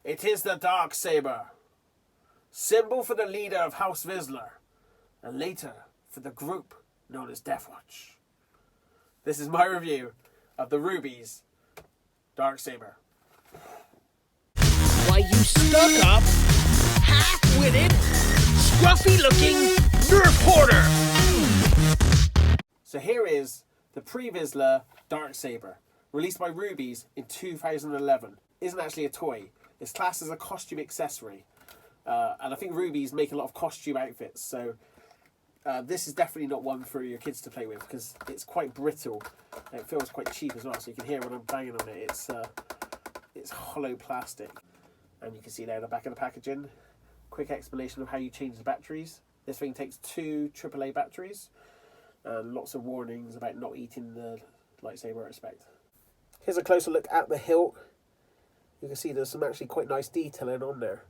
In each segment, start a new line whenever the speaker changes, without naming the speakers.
It is the Darksaber, symbol for the leader of House Vizsla, and later for the group known as Deathwatch. This is my review of the Rubies Darksaber.
Why, you stuck up, half-witted, scruffy-looking Nerf Hoarder!
So here is the pre-Vizsla Darksaber, released by Rubies in 2011. Isn't actually a toy. It's classed as a costume accessory. And I think Rubies make a lot of costume outfits, so this is definitely not one for your kids to play with because it's quite brittle. And it feels quite cheap as well, so you can hear when I'm banging on it. It's hollow plastic. And you can see there the back of the packaging. Quick explanation of how you change the batteries. This thing takes 2 AAA batteries. And lots of warnings about not eating the lightsaber, I expect. Here's a closer look at the hilt. You can see there's some actually quite nice detailing on there.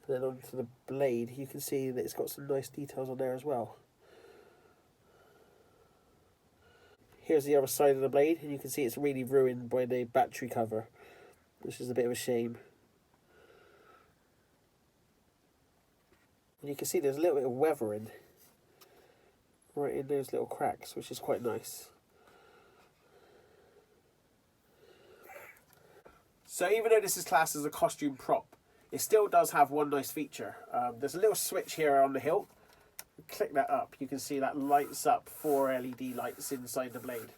And then onto the blade, you can see that it's got some nice details on there as well. Here's the other side of the blade, and you can see it's really ruined by the battery cover, which is a bit of a shame. And you can see there's a little bit of weathering right in those little cracks, which is quite nice. So even though this is classed as a costume prop, it still does have one nice feature. There's a little switch here on the hilt. Click that up, you can see that lights up 4 LED lights inside the blade.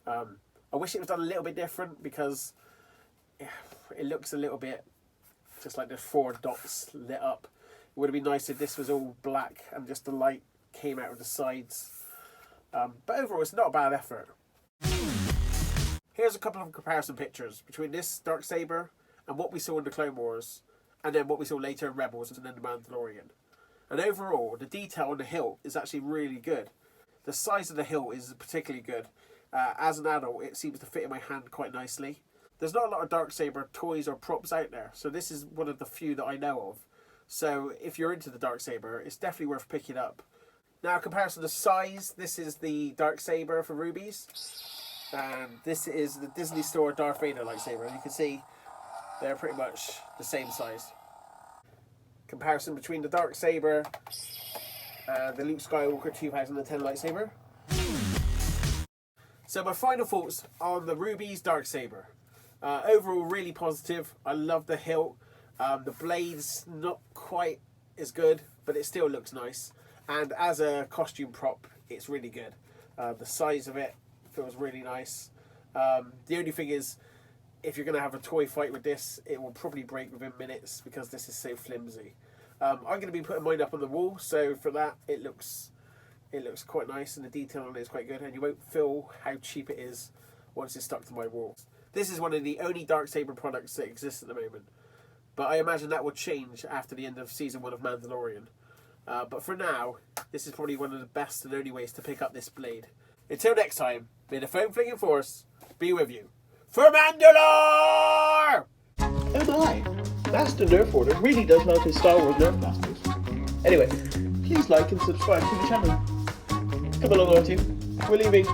I wish it was done a little bit different because it looks a little bit just like there's 4 dots lit up. It would have been nice if this was all black and just the light came out of the sides. But overall, it's not a bad effort. Here's a couple of comparison pictures between this Darksaber and what we saw in the Clone Wars, and then what we saw later in Rebels and then the Mandalorian. And overall, the detail on the hilt is actually really good. The size of the hilt is particularly good. As an adult, it seems to fit in my hand quite nicely. There's not a lot of Darksaber toys or props out there, so this is one of the few that I know of. So if you're into the Darksaber, it's definitely worth picking up. Now, in comparison to size, this is the Darksaber for Rubies. And this is the Disney Store Darth Vader lightsaber. And you can see they're pretty much the same size. Comparison between the Darksaber and the Luke Skywalker 2010 lightsaber. So my final thoughts on the Rubies Darksaber. Overall, really positive. I love the hilt. The blade's not quite as good, but it still looks nice. And as a costume prop, it's really good. The size of it feels really nice. The only thing is, if you're going to have a toy fight with this, it will probably break within minutes because this is so flimsy. I'm going to be putting mine up on the wall, so for that, it looks quite nice, and the detail on it is quite good, and you won't feel how cheap it is once it's stuck to my wall. This is one of the only Darksaber products that exists at the moment, but I imagine that will change after the end of Season 1 of Mandalorian. But for now, this is probably one of the best and only ways to pick up this blade. Until next time, may the foam-flinging force be with you. For Mandalore! Oh my, Master Nerf Hoarder really does love his Star Wars Nerf blasters. Anyway, please like and subscribe to the channel. Come along, R2. We're leaving.